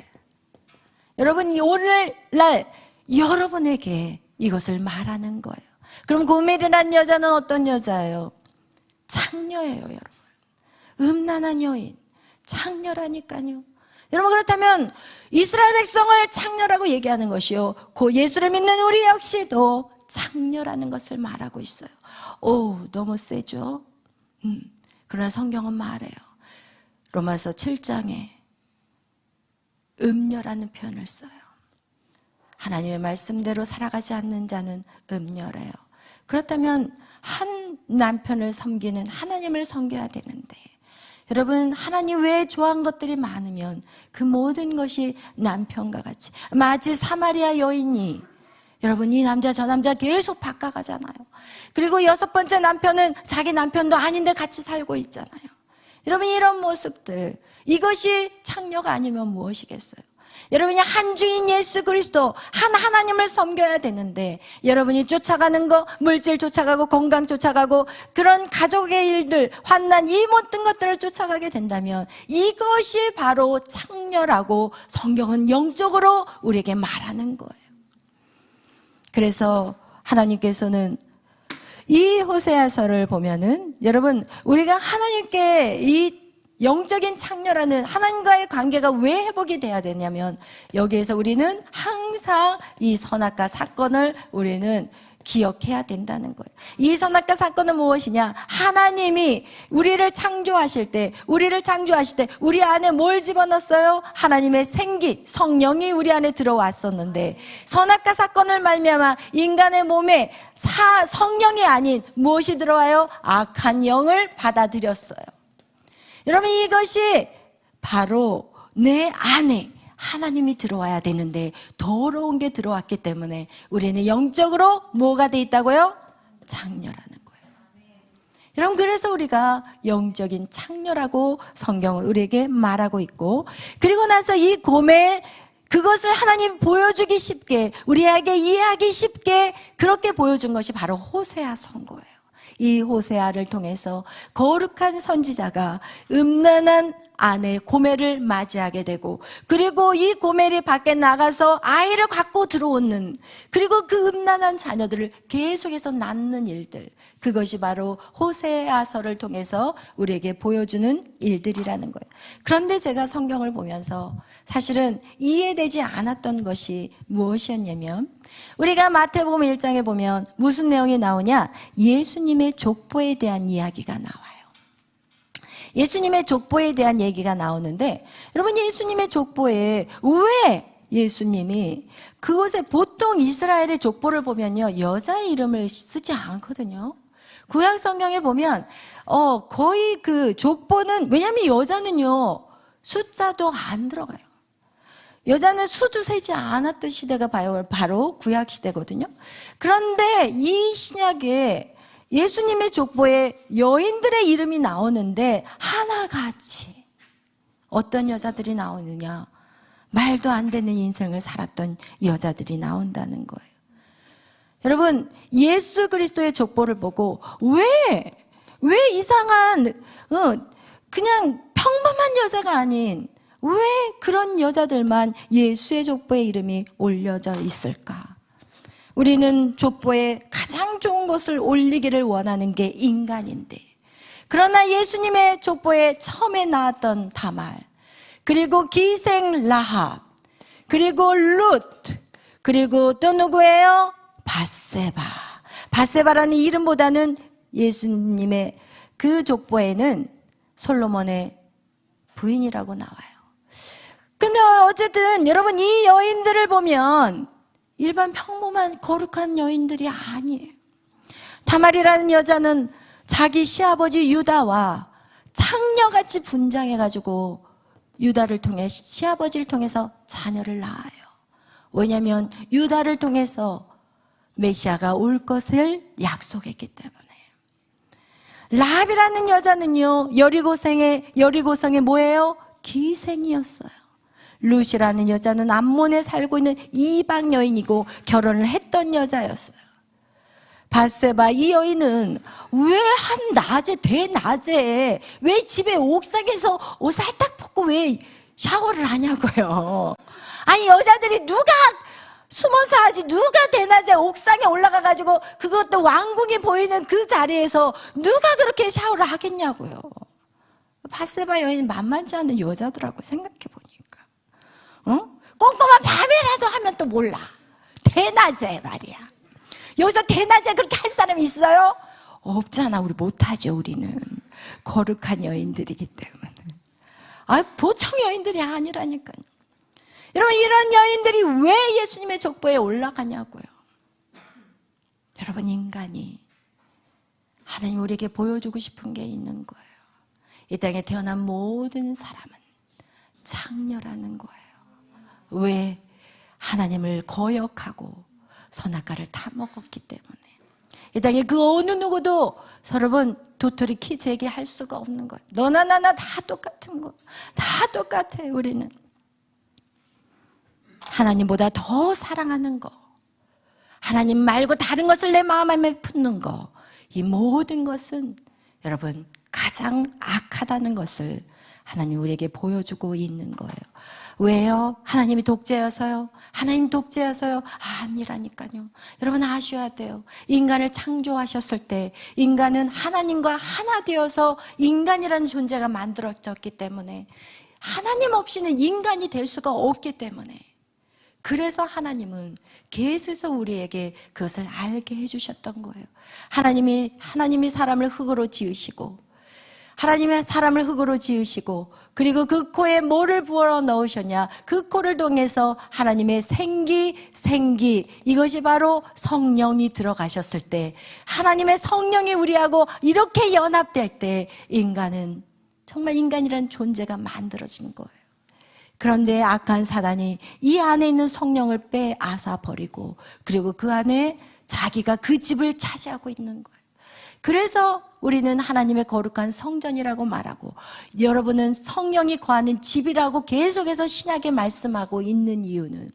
여러분 오늘날 여러분에게 이것을 말하는 거예요. 그럼 고멜이라는 여자는 어떤 여자예요? 창녀예요, 여러분. 음란한 여인, 창녀라니까요. 여러분, 그렇다면 이스라엘 백성을 창녀라고 얘기하는 것이요, 그 예수를 믿는 우리 역시도 창녀라는 것을 말하고 있어요. 오, 너무 세죠? 그러나 성경은 말해요. 로마서 7장에 음녀라는 표현을 써요. 하나님의 말씀대로 살아가지 않는 자는 음녀래요. 그렇다면 한 남편을 섬기는 하나님을 섬겨야 되는데, 여러분 하나님 외에 좋아하는 것들이 많으면 그 모든 것이 남편과 같이, 마치 사마리아 여인이, 여러분 이 남자 저 남자 계속 바꿔가잖아요. 그리고 6번째 남편은 자기 남편도 아닌데 같이 살고 있잖아요. 여러분 이런 모습들, 이것이 창녀가 아니면 무엇이겠어요? 여러분이 한 주인 예수 그리스도, 한 하나님을 섬겨야 되는데, 여러분이 쫓아가는 거, 물질 쫓아가고 건강 쫓아가고 그런 가족의 일들, 환난, 이 모든 것들을 쫓아가게 된다면 이것이 바로 창녀라고 성경은 영적으로 우리에게 말하는 거예요. 그래서 하나님께서는 이 호세아서를 보면은, 여러분 우리가 하나님께 이 영적인 창녀라는 하나님과의 관계가 왜 회복이 돼야 되냐면, 여기에서 우리는 항상 이 선악과 사건을 우리는 기억해야 된다는 거예요. 이 선악과 사건은 무엇이냐? 하나님이 우리를 창조하실 때, 우리 안에 뭘 집어넣었어요? 하나님의 생기, 성령이 우리 안에 들어왔었는데, 선악과 사건을 말미암아 인간의 몸에 성령이 아닌 무엇이 들어와요? 악한 영을 받아들였어요. 여러분 이것이 바로 내 안에 하나님이 들어와야 되는데 더러운 게 들어왔기 때문에 우리는 영적으로 뭐가 돼 있다고요? 창녀라는 거예요. 여러분 그래서 우리가 영적인 창녀라고 성경은 우리에게 말하고 있고, 그리고 나서 이 고멜, 그것을 하나님 보여주기 쉽게, 우리에게 이해하기 쉽게 그렇게 보여준 것이 바로 호세아 선고예요. 이 호세아를 통해서 거룩한 선지자가 음란한 아내 고멜을 맞이하게 되고, 그리고 이 고멜이 밖에 나가서 아이를 갖고 들어오는, 그리고 그 음란한 자녀들을 계속해서 낳는 일들, 그것이 바로 호세아서를 통해서 우리에게 보여주는 일들이라는 거예요. 그런데 제가 성경을 보면서 사실은 이해되지 않았던 것이 무엇이었냐면, 우리가 마태복음 1장에 보면 무슨 내용이 나오냐? 예수님의 족보에 대한 이야기가 나와요. 예수님의 족보에 대한 얘기가 나오는데, 여러분 예수님의 족보에 왜 예수님이, 그곳에 보통 이스라엘의 족보를 보면요, 여자의 이름을 쓰지 않거든요. 구약 성경에 보면 거의 그 족보는, 왜냐하면 여자는요 숫자도 안 들어가요. 여자는 수도 세지 않았던 시대가 바로 구약 시대거든요. 그런데 이 신약에 예수님의 족보에 여인들의 이름이 나오는데 하나같이 어떤 여자들이 나오느냐? 말도 안 되는 인생을 살았던 여자들이 나온다는 거예요. 여러분, 예수 그리스도의 족보를 보고 왜 이상한 그냥 평범한 여자가 아닌 왜 그런 여자들만 예수의 족보에 이름이 올려져 있을까? 우리는 족보에 가장 좋은 것을 올리기를 원하는 게 인간인데, 그러나 예수님의 족보에 처음에 나왔던 다말, 그리고 기생 라합, 그리고 룻, 그리고 또 누구예요? 바세바라는 이름보다는 예수님의 그 족보에는 솔로몬의 부인이라고 나와요. 근데 어쨌든 여러분, 이 여인들을 보면 일반 평범한 거룩한 여인들이 아니에요. 다말이라는 여자는 자기 시아버지 유다와 창녀같이 분장해가지고 유다를 통해, 시아버지를 통해서 자녀를 낳아요. 왜냐하면 유다를 통해서 메시아가 올 것을 약속했기 때문에. 라합이라는 여자는요, 여리고성의 뭐예요? 기생이었어요. 룻이라는 여자는 암몬에 살고 있는 이방 여인이고 결혼을 했던 여자였어요. 바세바, 이 여인은 왜 대낮에 왜 집에 옥상에서 옷 살짝 벗고 왜 샤워를 하냐고요. 아니, 여자들이 누가 숨어서 하지, 누가 대낮에 옥상에 올라가가지고 그것도 왕궁이 보이는 그 자리에서 누가 그렇게 샤워를 하겠냐고요. 바세바 여인은 만만치 않은 여자더라고, 생각해보니까. 꼼꼼한 밤이라도 하면 또 몰라. 대낮에 말이야. 여기서 대낮에 그렇게 할 사람이 있어요? 없잖아. 우리 못하죠. 우리는 거룩한 여인들이기 때문에. 보통 여인들이 아니라니까요. 여러분, 이런 여인들이 왜 예수님의 족보에 올라가냐고요. 여러분, 인간이 하나님 우리에게 보여주고 싶은 게 있는 거예요. 이 땅에 태어난 모든 사람은 창녀라는 거예요. 왜? 하나님을 거역하고 선악과를 다 먹었기 때문에. 이 땅에 그 어느 누구도 여러분 도토리 키 재게 할 수가 없는 거예요. 너나 나나 다 똑같은 거. 다 똑같아. 우리는 하나님보다 더 사랑하는 거, 하나님 말고 다른 것을 내 마음에 품는 거, 이 모든 것은 여러분 가장 악하다는 것을 하나님 우리에게 보여주고 있는 거예요. 왜요? 하나님이 독재여서요? 하나님 독재여서요? 아니라니까요. 여러분 아셔야 돼요. 인간을 창조하셨을 때 인간은 하나님과 하나 되어서 인간이라는 존재가 만들어졌기 때문에, 하나님 없이는 인간이 될 수가 없기 때문에, 그래서 하나님은 계속해서 우리에게 그것을 알게 해주셨던 거예요. 하나님이 사람을 흙으로 지으시고, 그리고 그 코에 뭐를 부어 넣으셨냐? 그 코를 통해서 하나님의 생기, 이것이 바로 성령이 들어가셨을 때, 하나님의 성령이 우리하고 이렇게 연합될 때 인간은 정말 인간이라는 존재가 만들어지는 거예요. 그런데 악한 사단이 이 안에 있는 성령을 빼앗아 버리고, 그리고 그 안에 자기가 그 집을 차지하고 있는 거예요. 그래서 우리는 하나님의 거룩한 성전이라고 말하고, 여러분은 성령이 거하는 집이라고 계속해서 신약에 말씀하고 있는 이유는,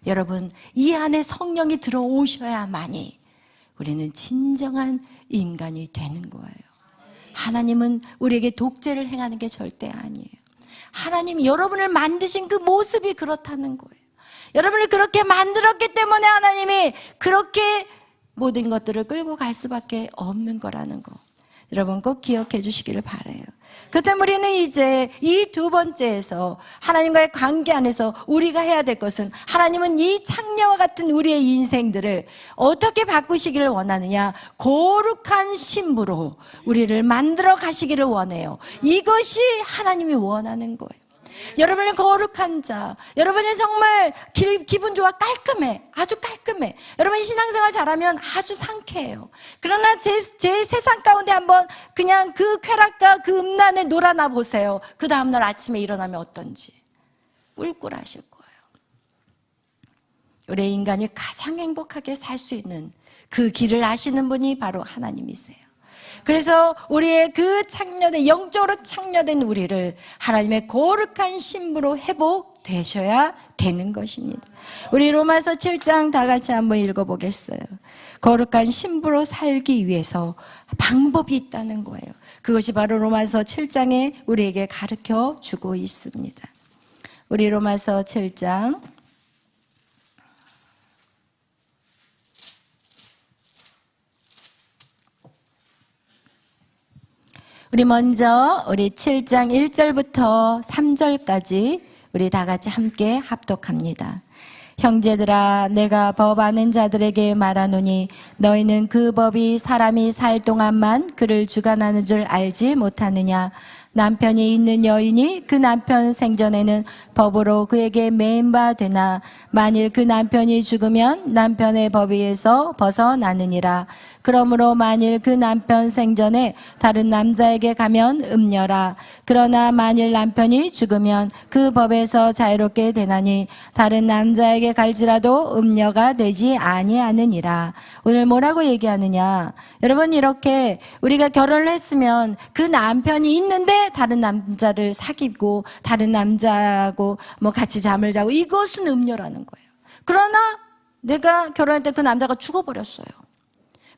여러분 이 안에 성령이 들어오셔야만이 우리는 진정한 인간이 되는 거예요. 하나님은 우리에게 독재를 행하는 게 절대 아니에요. 하나님이 여러분을 만드신 그 모습이 그렇다는 거예요. 여러분을 그렇게 만들었기 때문에 하나님이 그렇게 모든 것들을 끌고 갈 수밖에 없는 거라는 거, 여러분 꼭 기억해 주시기를 바라요. 그렇다면 우리는 이제 이 두 번째에서 하나님과의 관계 안에서 우리가 해야 될 것은, 하나님은 이 창녀와 같은 우리의 인생들을 어떻게 바꾸시기를 원하느냐? 거룩한 신부로 우리를 만들어 가시기를 원해요. 이것이 하나님이 원하는 거예요. 여러분은 거룩한 자, 여러분이 정말 기분 좋아, 깔끔해, 아주 깔끔해. 여러분이 신앙생활 잘하면 아주 상쾌해요. 그러나 제 세상 가운데 한번 그냥 그 쾌락과 그 음란에 놀아나 보세요. 그 다음날 아침에 일어나면 어떤지 꿀꿀하실 거예요. 우리 인간이 가장 행복하게 살 수 있는 그 길을 아시는 분이 바로 하나님이세요. 그래서 우리의 그 영적으로 창녀된 우리를 하나님의 거룩한 신부로 되셔야 되는 것입니다. 우리 로마서 7장 다 같이 한번 읽어보겠어요. 거룩한 신부로 살기 위해서 방법이 있다는 거예요. 그것이 바로 로마서 7장에 우리에게 가르쳐 주고 있습니다. 우리 로마서 7장 우리 먼저 우리 7장 1절부터 3절까지 우리 다 같이 함께 합독합니다. 형제들아 내가 법 아는 자들에게 말하노니 너희는 그 법이 사람이 살 동안만 그를 주관하는 줄 알지 못하느냐. 남편이 있는 여인이 그 남편 생전에는 법으로 그에게 매인 바 되나 만일 그 남편이 죽으면 남편의 법위에서 벗어나느니라. 그러므로 만일 그 남편 생전에 다른 남자에게 가면 음녀라. 그러나 만일 남편이 죽으면 그 법에서 자유롭게 되나니 다른 남자에게 갈지라도 음녀가 되지 아니하느니라. 오늘 뭐라고 얘기하느냐? 여러분 이렇게 우리가 결혼을 했으면 그 남편이 있는데 다른 남자를 사귀고 다른 남자하고 뭐 같이 잠을 자고 이것은 음녀라는 거예요. 그러나 내가 결혼할 때 그 남자가 죽어버렸어요.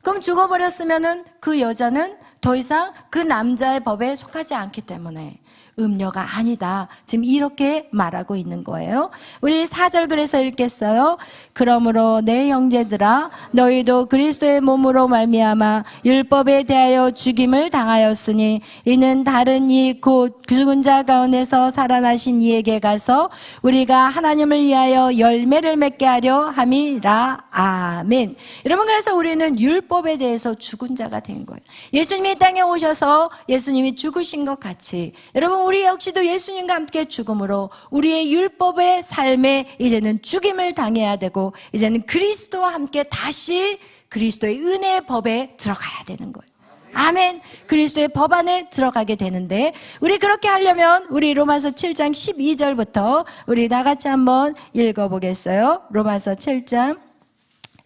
그럼 죽어버렸으면은 그 여자는 더 이상 그 남자의 법에 속하지 않기 때문에 음녀가 아니다. 지금 이렇게 말하고 있는 거예요. 우리 4절 그래서 읽겠어요. 그러므로 내 형제들아 너희도 그리스도의 몸으로 말미암아 율법에 대하여 죽임을 당하였으니 이는 다른 이 곧 죽은 자 가운데서 살아나신 이에게 가서 우리가 하나님을 위하여 열매를 맺게 하려 함이라. 아멘. 여러분 그래서 우리는 율법에 대해서 죽은 자가 된 거예요. 예수님이 땅에 오셔서 예수님이 죽으신 것 같이 여러분 우리 역시도 예수님과 함께 죽음으로 우리의 율법의 삶에 이제는 죽임을 당해야 되고 이제는 그리스도와 함께 다시 그리스도의 은혜의 법에 들어가야 되는 거예요. 아멘. 그리스도의 법 안에 들어가게 되는데 우리 그렇게 하려면 우리 로마서 7장 12절부터 우리 다 같이 한번 읽어보겠어요. 로마서 7장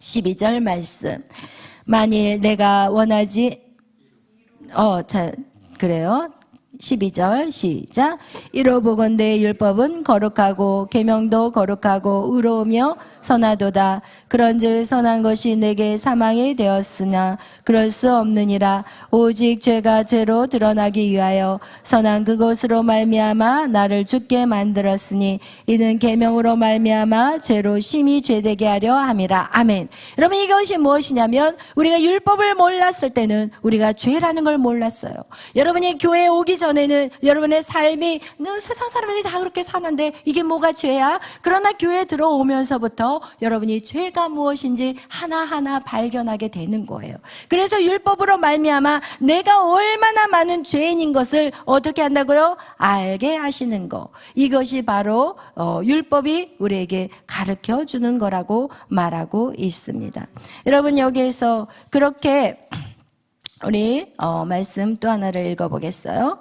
12절 말씀. 만일 내가 원하지 그래요. 12절 시작. 이로보건대 율법은 거룩하고 계명도 거룩하고 의로우며 선하도다. 그런즉 선한 것이 내게 사망이 되었으나 그럴 수 없느니라. 오직 죄가 죄로 드러나기 위하여 선한 그것으로 말미암아 나를 죽게 만들었으니 이는 계명으로 말미암아 죄로 심히 죄되게 하려 함이라. 아멘. 여러분 이것이 무엇이냐면 우리가 율법을 몰랐을 때는 우리가 죄라는 걸 몰랐어요. 여러분이 교회에 오기 전에는 여러분의 삶이 세상 사람들이 다 그렇게 사는데 이게 뭐가 죄야? 그러나 교회에 들어오면서부터 여러분이 죄가 무엇인지 하나하나 발견하게 되는 거예요. 그래서 율법으로 말미암아 내가 얼마나 많은 죄인인 것을 어떻게 한다고요? 알게 하시는 거. 이것이 바로 율법이 우리에게 가르쳐 주는 거라고 말하고 있습니다. 여러분 여기에서 그렇게 우리 말씀 또 하나를 읽어보겠어요.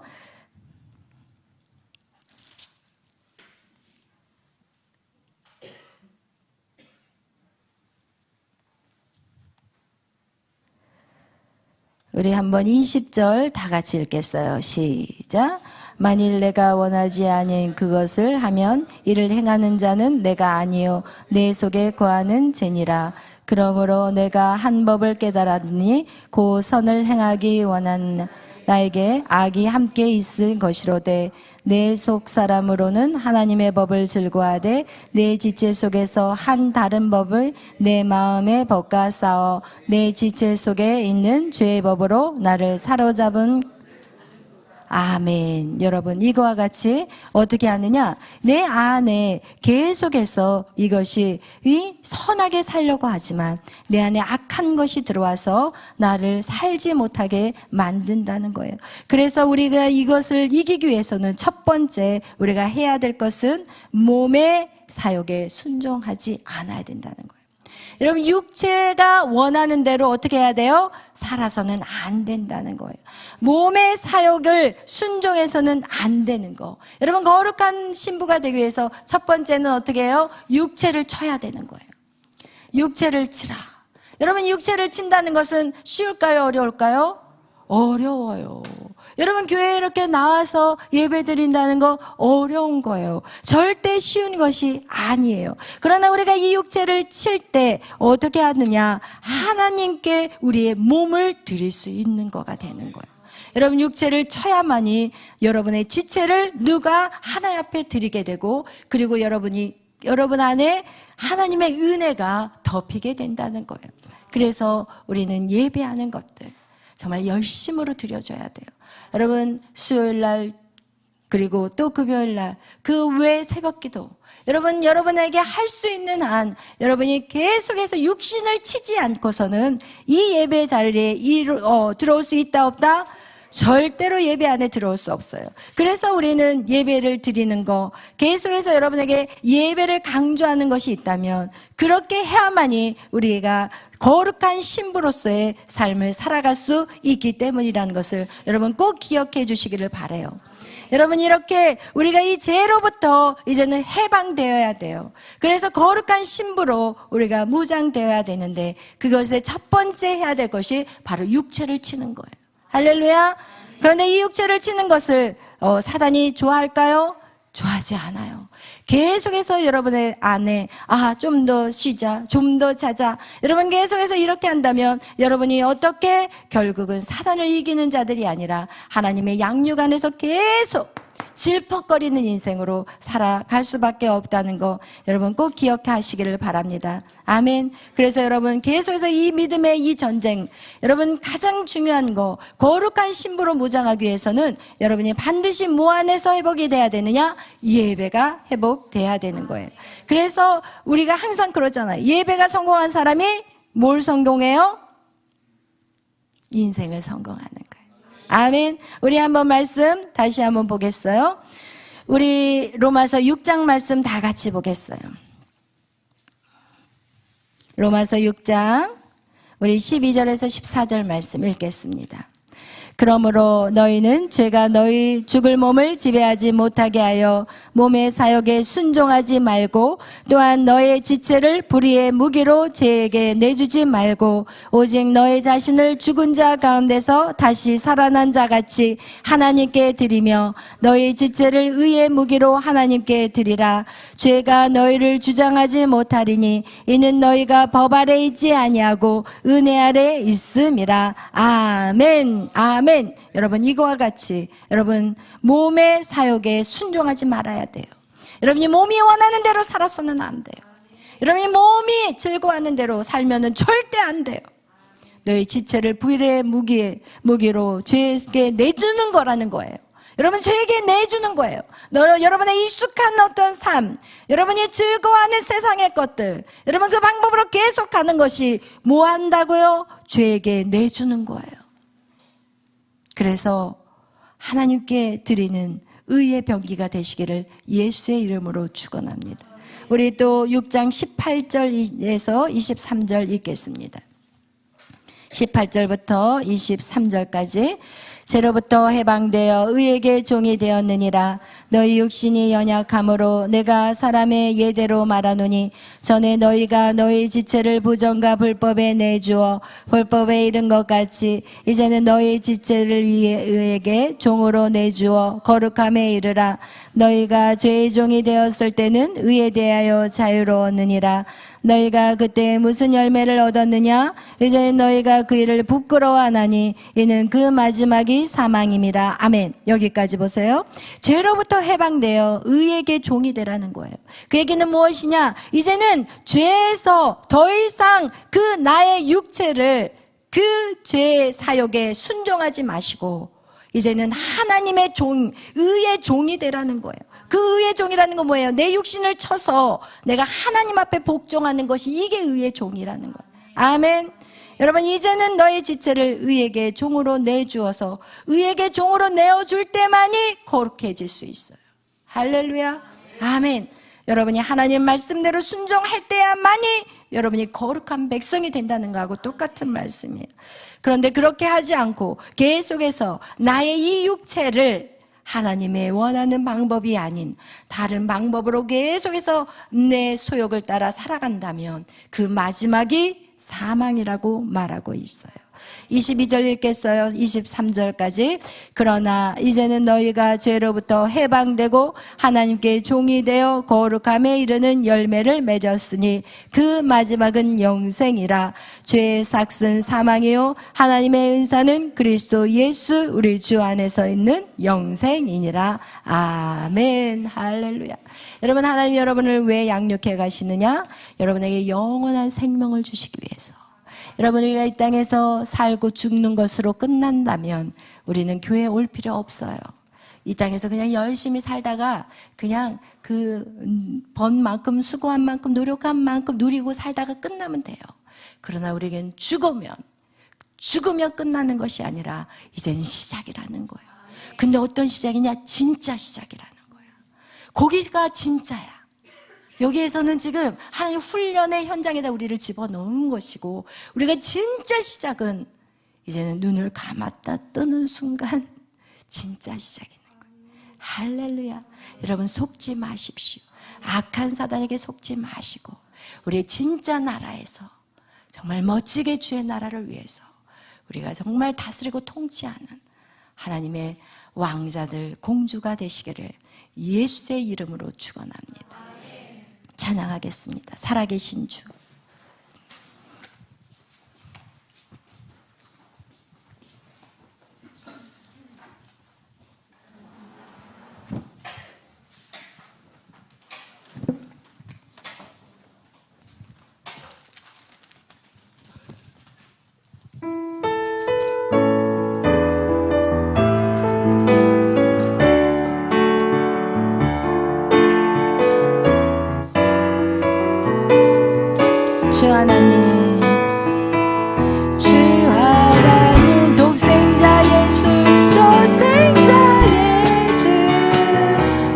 우리 한번 20절 다 같이 읽겠어요. 시작. 만일 내가 원하지 아닌 그것을 하면 이를 행하는 자는 내가 아니요 내 속에 거하는 죄니라. 그러므로 내가 한 법을 깨달았으니 그 선을 행하기 원한 나에게 악이 함께 있을 것이로되 내 속 사람으로는 하나님의 법을 즐거워하되 내 지체 속에서 한 다른 법을 내 마음의 법과 싸워 내 지체 속에 있는 죄의 법으로 나를 사로잡은. 아멘. 여러분 이거와 같이 어떻게 하느냐? 내 안에 계속해서 이것이 선하게 살려고 하지만 내 안에 악한 것이 들어와서 나를 살지 못하게 만든다는 거예요. 그래서 우리가 이것을 이기기 위해서는 첫 번째 우리가 해야 될 것은 몸의 사욕에 순종하지 않아야 된다는 거예요. 여러분 육체가 원하는 대로 어떻게 해야 돼요? 살아서는 안 된다는 거예요. 몸의 사욕을 순종해서는 안 되는 거. 여러분 거룩한 신부가 되기 위해서 첫 번째는 어떻게 해요? 육체를 쳐야 되는 거예요. 육체를 치라. 여러분 육체를 친다는 것은 쉬울까요? 어려울까요? 어려워요. 여러분 교회에 이렇게 나와서 예배 드린다는 거 어려운 거예요. 절대 쉬운 것이 아니에요. 그러나 우리가 이 육체를 칠 때 어떻게 하느냐? 하나님께 우리의 몸을 드릴 수 있는 거가 되는 거예요. 여러분 육체를 쳐야만이 여러분의 지체를 누가 하나님 앞에 드리게 되고, 그리고 여러분 안에 하나님의 은혜가 덮이게 된다는 거예요. 그래서 우리는 예배하는 것들 정말 열심으로 드려줘야 돼요. 여러분 수요일 날 그리고 또 금요일 날 그 외 새벽기도, 여러분에게 할 수 있는 한 여러분이 계속해서 육신을 치지 않고서는 이 예배 자리에 들어올 수 있다 없다? 절대로 예배 안에 들어올 수 없어요. 그래서 우리는 예배를 드리는 거, 계속해서 여러분에게 예배를 강조하는 것이 있다면 그렇게 해야만이 우리가 거룩한 신부로서의 삶을 살아갈 수 있기 때문이라는 것을 여러분 꼭 기억해 주시기를 바라요. 여러분 이렇게 우리가 이 죄로부터 이제는 해방되어야 돼요. 그래서 거룩한 신부로 우리가 무장되어야 되는데, 그것의 첫 번째 해야 될 것이 바로 육체를 치는 거예요. 할렐루야. 그런데 이 육체를 치는 것을 사단이 좋아할까요? 좋아하지 않아요. 계속해서 여러분의 안에 좀 더 쉬자, 좀 더 자자, 여러분 계속해서 이렇게 한다면 여러분이 어떻게 결국은 사단을 이기는 자들이 아니라 하나님의 양육 안에서 계속 질퍽거리는 인생으로 살아갈 수밖에 없다는 거 여러분 꼭 기억하시기를 바랍니다. 아멘. 그래서 여러분 계속해서 이 믿음의 이 전쟁, 여러분 가장 중요한 거, 거룩한 신부로 무장하기 위해서는 여러분이 반드시 뭐 안에서 회복이 돼야 되느냐? 예배가 회복돼야 되는 거예요. 그래서 우리가 항상 그러잖아요. 예배가 성공한 사람이 뭘 성공해요? 인생을 성공하는 거예요. 아멘. 우리 한번 말씀 다시 한번 보겠어요. 우리 로마서 6장 말씀 다 같이 보겠어요. 로마서 6장 우리 12절에서 14절 말씀 읽겠습니다. 그러므로 너희는 죄가 너희 죽을 몸을 지배하지 못하게 하여 몸의 사욕에 순종하지 말고, 또한 너의 지체를 불의의 무기로 죄에게 내주지 말고, 오직 너의 자신을 죽은 자 가운데서 다시 살아난 자 같이 하나님께 드리며 너의 지체를 의의 무기로 하나님께 드리라. 죄가 너희를 주장하지 못하리니 이는 너희가 법 아래 있지 아니하고 은혜 아래 있음이라. 아멘. 아멘. 여러분 이거와 같이 여러분 몸의 사욕에 순종하지 말아야 돼요. 여러분이 몸이 원하는 대로 살아서는 안 돼요. 여러분이 몸이 즐거워하는 대로 살면은 절대 안 돼요. 너희 지체를 불의의 무기로 죄에게 내주는 거라는 거예요. 여러분 죄에게 내주는 거예요. 여러분의 익숙한 어떤 삶, 여러분이 즐거워하는 세상의 것들, 여러분 그 방법으로 계속 가는 것이 뭐 한다고요? 죄에게 내주는 거예요. 그래서 하나님께 드리는 의의 병기가 되시기를 예수의 이름으로 축원합니다. 우리 또 6장 18절에서 23절 읽겠습니다. 18절부터 23절까지. 죄로부터 해방되어 의에게 종이 되었느니라. 너희 육신이 연약함으로 내가 사람의 예대로 말하노니, 전에 너희가 너희 지체를 부정과 불법에 내주어 불법에 이른 것 같이 이제는 너희 지체를 의에게 종으로 내주어 거룩함에 이르라. 너희가 죄의 종이 되었을 때는 의에 대하여 자유로웠느니라. 너희가 그때 무슨 열매를 얻었느냐? 이제 너희가 그 일을 부끄러워하나니 이는 그 마지막이 사망임이라. 아멘. 여기까지 보세요. 죄로부터 해방되어 의에게 종이 되라는 거예요. 그 얘기는 무엇이냐? 이제는 죄에서 더 이상 그 나의 육체를 그 죄의 사욕에 순종하지 마시고 이제는 하나님의 종, 의의 종이 되라는 거예요. 그 의의 종이라는 건 뭐예요? 내 육신을 쳐서 내가 하나님 앞에 복종하는 것이 이게 의의 종이라는 거예요. 아멘. 여러분 이제는 너의 지체를 의에게 종으로 내주어서 의에게 종으로 내어줄 때만이 거룩해질 수 있어요. 할렐루야. 아멘. 여러분이 하나님 말씀대로 순종할 때야만이 여러분이 거룩한 백성이 된다는 거하고 똑같은 말씀이에요. 그런데 그렇게 하지 않고 계속해서 나의 이 육체를 하나님의 원하는 방법이 아닌 다른 방법으로 계속해서 내 소욕을 따라 살아간다면 그 마지막이 사망이라고 말하고 있어요. 22절 읽겠어요. 23절까지. 그러나 이제는 너희가 죄로부터 해방되고 하나님께 종이 되어 거룩함에 이르는 열매를 맺었으니 그 마지막은 영생이라. 죄의 삭은 사망이요 하나님의 은사는 그리스도 예수 우리 주 안에서 있는 영생이니라. 아멘. 할렐루야. 여러분, 하나님 여러분을 왜 양육해 가시느냐? 여러분에게 영원한 생명을 주시기 위해서. 여러분, 우리가 이 땅에서 살고 죽는 것으로 끝난다면 우리는 교회에 올 필요 없어요. 이 땅에서 그냥 열심히 살다가 그냥 번 만큼, 수고한 만큼, 노력한 만큼 누리고 살다가 끝나면 돼요. 그러나 우리에겐 죽으면 끝나는 것이 아니라 이젠 시작이라는 거예요. 근데 어떤 시작이냐? 진짜 시작이라는 거예요. 거기가 진짜야. 여기에서는 지금 하나님 훈련의 현장에다 우리를 집어넣은 것이고, 우리가 진짜 시작은 이제는 눈을 감았다 뜨는 순간 진짜 시작이 있는 거예요. 할렐루야. 여러분, 속지 마십시오. 악한 사단에게 속지 마시고 우리의 진짜 나라에서 정말 멋지게 주의 나라를 위해서 우리가 정말 다스리고 통치하는 하나님의 왕자들, 공주가 되시기를 예수의 이름으로 축원합니다. 찬양하겠습니다. 살아계신 주. 주 하나님, 주 하나님, 독생자 예수, 독생자 예수,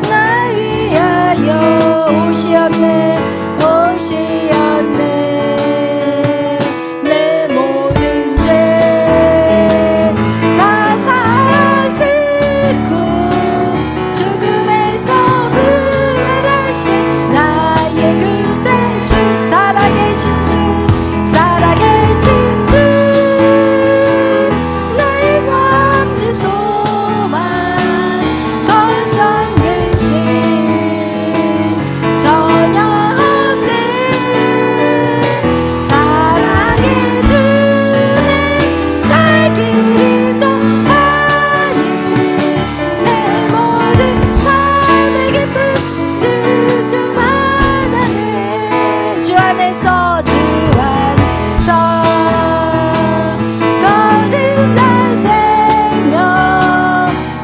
나 위하여 오시었네, 오시었네. 내 모든 죄 다 사시고 죽음에서 부활하신 나의 구세주, 살아계신 주, 살아계신 주, 나의 삶의 소망, 걱정 근심 전혀 없네. 사랑해 주네, 날 길을 더하니 내 모든 삶의 기쁨 늦음 하나네. 주 안에서, 주 안에서 거듭난 생명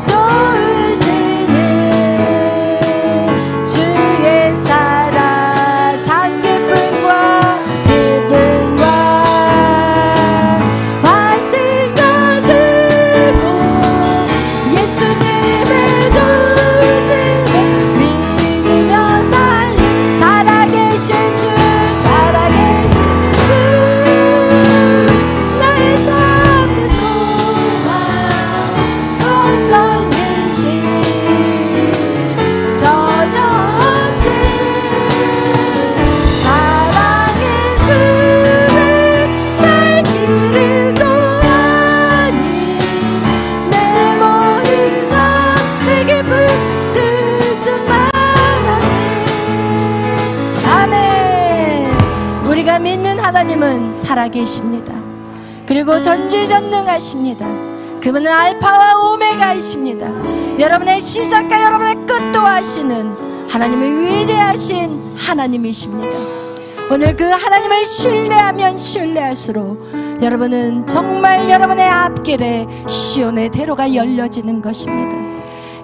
도우시는 주의 사랑, 참 기쁨과 기쁨과 하신 것 주고 예수님을 도우시네. 믿으며 살리 살아계신 주, 살아계신 주, 나의 삶의 소망, 걱정 근심 전혀 없네. 사랑해 주네, 날 길을 노하니 내 모든 삶의 기쁨 늦은 만하네. 아멘. 우리가 믿는 하나님은 살아계십니다. 그리고 전지전능하십니다. 그분은 알파와 오메가이십니다. 여러분의 시작과 여러분의 끝도 하시는 하나님의 위대하신 하나님이십니다. 오늘 그 하나님을 신뢰하면 신뢰할수록 여러분은 정말 여러분의 앞길에 시온의 대로가 열려지는 것입니다.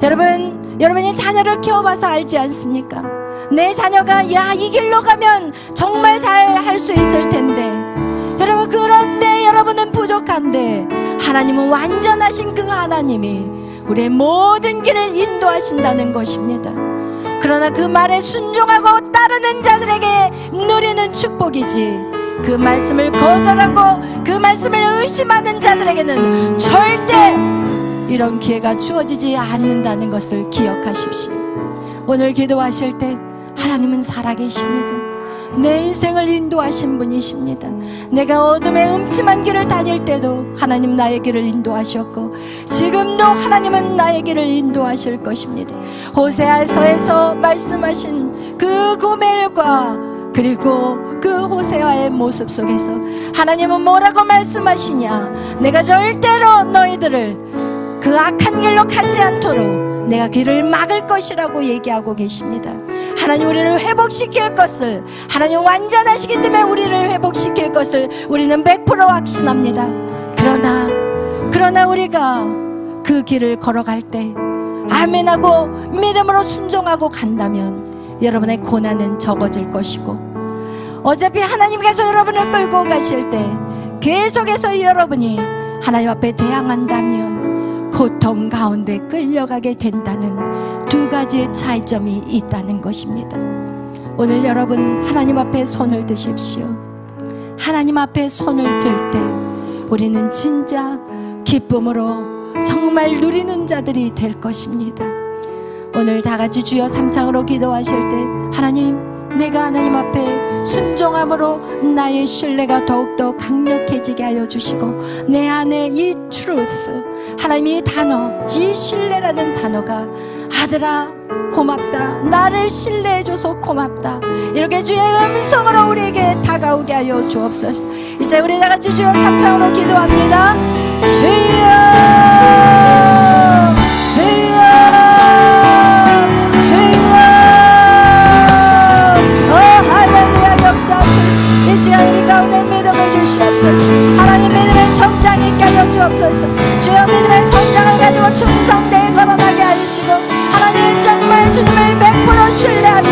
여러분이 자녀를 키워봐서 알지 않습니까? 내 자녀가 이 길로 가면 정말 잘 할 수 있을 텐데, 여러분, 그런데 여러분은 부족한데 하나님은 완전하신 그 하나님이 우리의 모든 길을 인도하신다는 것입니다. 그러나 그 말에 순종하고 따르는 자들에게 누리는 축복이지, 그 말씀을 거절하고 그 말씀을 의심하는 자들에게는 절대 이런 기회가 주어지지 않는다는 것을 기억하십시오. 오늘 기도하실 때 하나님은 살아계십니다. 내 인생을 인도하신 분이십니다. 내가 어둠의 음침한 길을 다닐 때도 하나님 나의 길을 인도하셨고 지금도 하나님은 나의 길을 인도하실 것입니다. 호세아서에서 말씀하신 그 고멜과 그리고 그 호세아의 모습 속에서 하나님은 뭐라고 말씀하시냐? 내가 절대로 너희들을 그 악한 길로 가지 않도록 내가 길을 막을 것이라고 얘기하고 계십니다. 하나님 우리를 회복시킬 것을, 하나님 완전하시기 때문에 우리를 회복시킬 것을 우리는 100% 확신합니다. 그러나 우리가 그 길을 걸어갈 때 아멘하고 믿음으로 순종하고 간다면 여러분의 고난은 적어질 것이고, 어차피 하나님께서 여러분을 끌고 가실 때 계속해서 여러분이 하나님 앞에 대항한다면 고통 가운데 끌려가게 된다는 두 가지의 차이점이 있다는 것입니다. 오늘 여러분 하나님 앞에 손을 드십시오. 하나님 앞에 손을 들 때 우리는 진짜 기쁨으로 정말 누리는 자들이 될 것입니다. 오늘 다 같이 주여 삼창으로 기도하실 때 하나님, 내가 하나님 앞에 순종함으로 나의 신뢰가 더욱더 강력해지게 하여 주시고 내 안에 이 truth, 하나님 이 단어, 이 신뢰라는 단어가 아들아 고맙다, 나를 신뢰해줘서 고맙다, 이렇게 주의 음성으로 우리에게 다가오게 하여 주옵소서. 이제 우리 다 같이 주여 삼창으로 기도합니다. 주여 주여 이 시간 우리 가운데 믿음을 주시옵소서. 하나님 믿음의 성장이 있게 하여 주옵소서. 주여 믿음의 성장을 가지고 충성되게 걸어가게 하시고 하나님 정말 주님을 100% 신뢰하며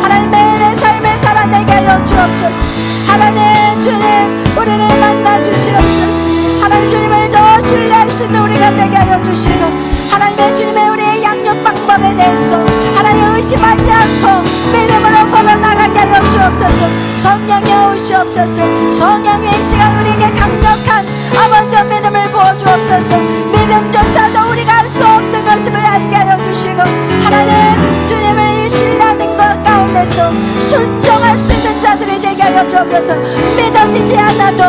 하나님 매일의 삶을 살아내게 하여 주옵소서. 하나님 주님 우리를 만나 주시옵소서. 하나님 주님을 더 신뢰할 수 있는 우리가 되게 하여 주시고 하나님의 주님의 우리의 양육 방법에 대해서 하나님 의심하지 않고 믿음으로 걸어나가게 하여 주옵소서. 성령이 오시옵소서. 성령의 시간 우리에게 강력한 아버지의 믿음을 부어주옵소서. 믿음조차도 우리가 할 수 없는 것임을 알게 하여 주시고 하나님 주님을 이 신뢰하는 것 가운데서 순종할 수 있는 자들이 되게 하여 주옵소서. 믿어지지 않아도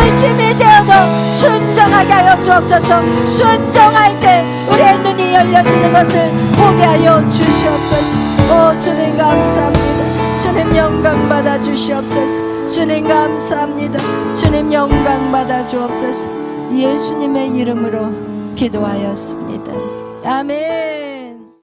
의심이 되어도 순종하게 하여 주옵소서. 순종할 때 우리의 눈이 열려지는 것을 보게 하여 주시옵소서. 오 주님 감사합니다. 주님 영광 받아 주시옵소서. 주님 감사합니다. 주님 영광 받아 주옵소서. 예수님의 이름으로 기도하였습니다. 아멘.